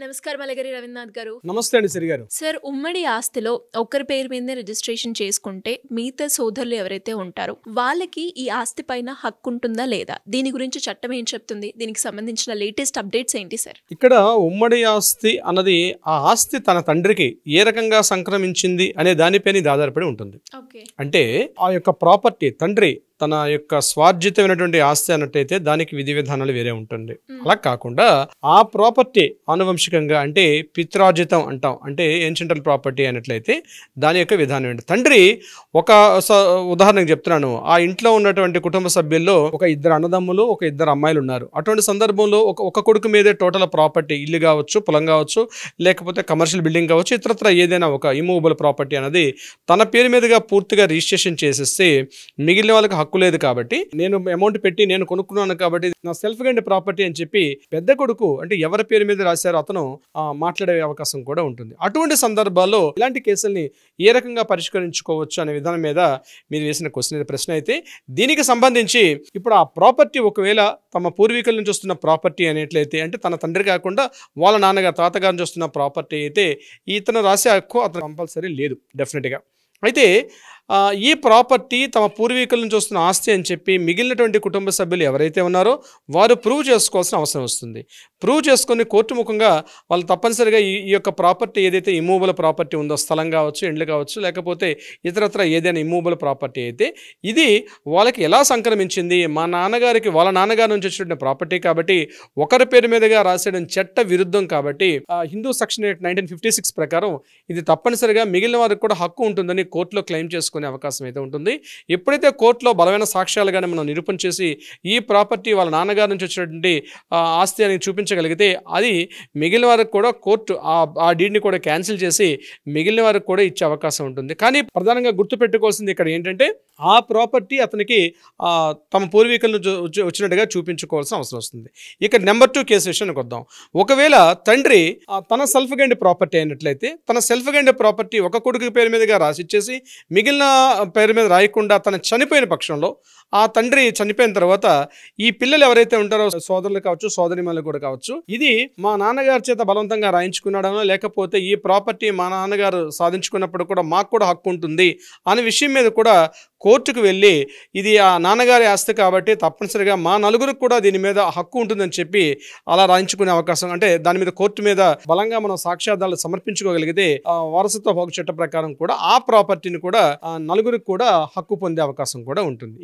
నమస్కారం అలగరి రవీంద్రనాథ్ గారు. నమస్తే అండి సిరి గారు. సార్, ఉమ్మడి ఆస్తిలో ఒకరి పేరు మీదే రిజిస్ట్రేషన్ చేసుకుంటే మిగతా సోదరులు ఎవరైతే ఉంటారో వాళ్ళకి ఈ ఆస్తి పైన హక్కు ఉంటుందా లేదా? దీని గురించి చట్టం ఏం చెప్తుంది? దీనికి సంబంధించిన లేటెస్ట్ అప్డేట్స్ ఏంటి సార్? ఇక్కడ ఉమ్మడి ఆస్తి అన్నది ఆ ఆస్తి తన తండ్రికి ఏ రకంగా సంక్రమించింది అనే దానిపైన ఇది ఆధారపడి ఉంటుంది. ఓకే. అంటే ఆ యొక్క ప్రాపర్టీ తండ్రి తన యొక్క స్వార్జితమైనటువంటి ఆస్తి అన్నట్టయితే దానికి విధి విధానాలు వేరే ఉంటుంది. అలా కాకుండా ఆ ప్రాపర్టీ ఆనువంశికంగా అంటే పిత్రార్జితం అంటాం, అంటే ఏన్షియంటల్ ప్రాపర్టీ అన్నట్లయితే దాని యొక్క విధానం ఏంటి? తండ్రి ఒక ఉదాహరణకు చెప్తున్నాను, ఆ ఇంట్లో ఉన్నటువంటి కుటుంబ సభ్యుల్లో ఒక ఇద్దరు అన్నదమ్ములు, ఒక ఇద్దరు అమ్మాయిలు ఉన్నారు. అటువంటి సందర్భంలో ఒక కొడుకు మీదే టోటల్ ప్రాపర్టీ, ఇల్లు కావచ్చు, పొలం కావచ్చు, లేకపోతే కమర్షియల్ బిల్డింగ్ కావచ్చు, ఇతరత్ర ఏదైనా ఒక ఇమూవబుల్ ప్రాపర్టీ అనేది తన పేరు మీదుగా పూర్తిగా రిజిస్ట్రేషన్ చేసేస్తే మిగిలిన వాళ్ళకి హక్కు లేదు. కాబట్టి నేను అమౌంట్ పెట్టి నేను కొనుక్కున్నాను కాబట్టి నా సెల్ఫ్ గైండ్ ప్రాపర్టీ అని చెప్పి పెద్ద కొడుకు అంటే ఎవరి పేరు మీద రాశారో అతను మాట్లాడే అవకాశం కూడా ఉంటుంది. అటువంటి సందర్భాల్లో ఇలాంటి కేసుల్ని ఏ రకంగా పరిష్కరించుకోవచ్చు అనే విధానం మీద మీరు వేసిన ప్రశ్న అయితే దీనికి సంబంధించి ఇప్పుడు ఆ ప్రాపర్టీ ఒకవేళ తమ పూర్వీకుల నుంచి వస్తున్న ప్రాపర్టీ అనేట్లయితే, అంటే తన తండ్రి కాకుండా వాళ్ళ నాన్నగారు తాతగారి నుంచి వస్తున్న ప్రాపర్టీ అయితే ఇతను రాసే హక్కు అతను కంపల్సరీ లేదు డెఫినెట్గా. అయితే ఈ ప్రాపర్టీ తమ పూర్వీకుల నుంచి వస్తున్న ఆస్తి అని చెప్పి మిగిలినటువంటి కుటుంబ సభ్యులు ఎవరైతే ఉన్నారో వారు ప్రూవ్ చేసుకోవాల్సిన అవసరం వస్తుంది. ప్రూవ్ చేసుకొని కోర్టు ముఖంగా వాళ్ళు తప్పనిసరిగా ఈ యొక్క ప్రాపర్టీ ఏదైతే ఇమూవబుల్ ప్రాపర్టీ ఉందో, స్థలం కావచ్చు, ఇండ్లు కావచ్చు, లేకపోతే ఇతరత్ర ఏదైనా ఇమూవబుల్ ప్రాపర్టీ అయితే ఇది వాళ్ళకి ఎలా సంక్రమించింది, మా నాన్నగారికి వాళ్ళ నాన్నగారి నుంచి వచ్చిన ప్రాపర్టీ కాబట్టి ఒకరి పేరు మీదుగా రాసేయడం చట్ట విరుద్ధం కాబట్టి హిందూ సెక్షన్ 1956 ప్రకారం ఇది తప్పనిసరిగా మిగిలిన వారికి కూడా హక్కు ఉంటుందని కోర్టులో క్లెయిమ్ చేసుకునే అవకాశం అయితే ఉంటుంది. ఎప్పుడైతే కోర్టులో బలమైన సాక్ష్యాలుగానే మనం నిరూపణ చేసి ఈ ప్రాపర్టీ వాళ్ళ నాన్నగారి నుంచి వచ్చినటువంటి ఆస్తి అని చూపించగలిగితే అది మిగిలిన వారికి కూడా కోర్టు ఆ డీడ్ని కూడా క్యాన్సిల్ చేసి మిగిలిన వారికి కూడా ఇచ్చే అవకాశం ఉంటుంది. కానీ ప్రధానంగా గుర్తుపెట్టుకోవాల్సింది ఇక్కడ ఏంటంటే ఆ ప్రాపర్టీ అతనికి తమ పూర్వీకుల నుంచి వచ్చినట్టుగా చూపించుకోవాల్సిన అవసరం వస్తుంది. ఇక నెంబర్ 2 కేసు విషయానికి వద్దాం. ఒకవేళ తండ్రి తన సెల్ఫ్ గైండ్ ప్రాపర్టీ అయినట్లయితే తన సెల్ఫ్ గైండ్ ప్రాపర్టీ ఒక కొడుకు పేరు మీదుగా రాసిచ్చేసి మిగిలిన పేరు మీద రాయకుండా తను చనిపోయిన పక్షంలో ఆ తండ్రి చనిపోయిన తర్వాత ఈ పిల్లలు ఎవరైతే ఉంటారో సోదరులు కావచ్చు, సోదరిమణులు కూడా కావచ్చు, ఇది మా నాన్నగారి చేత బలవంతంగా రాయించుకున్నాడనో లేకపోతే ఈ ప్రాపర్టీ మా నాన్నగారు సాధించుకున్నప్పుడు కూడా మాకు కూడా హక్కు ఉంటుంది అనే విషయం మీద కూడా కోర్టుకు వెళ్ళి ఇది ఆ నాన్నగారి ఆస్తి కాబట్టి తప్పనిసరిగా మా నలుగురికి కూడా దీని మీద హక్కు ఉంటుందని చెప్పి అలా రాయించుకునే అవకాశం, అంటే దాని మీద కోర్టు మీద బలంగా మనం సాక్ష్యాధారాలు సమర్పించుకోగలిగితే వారసత్వ హక్కు చట్ట ప్రకారం కూడా ఆ ప్రాపర్టీని కూడా నలుగురికి కూడా హక్కు పొందే అవకాశం కూడా ఉంటుంది.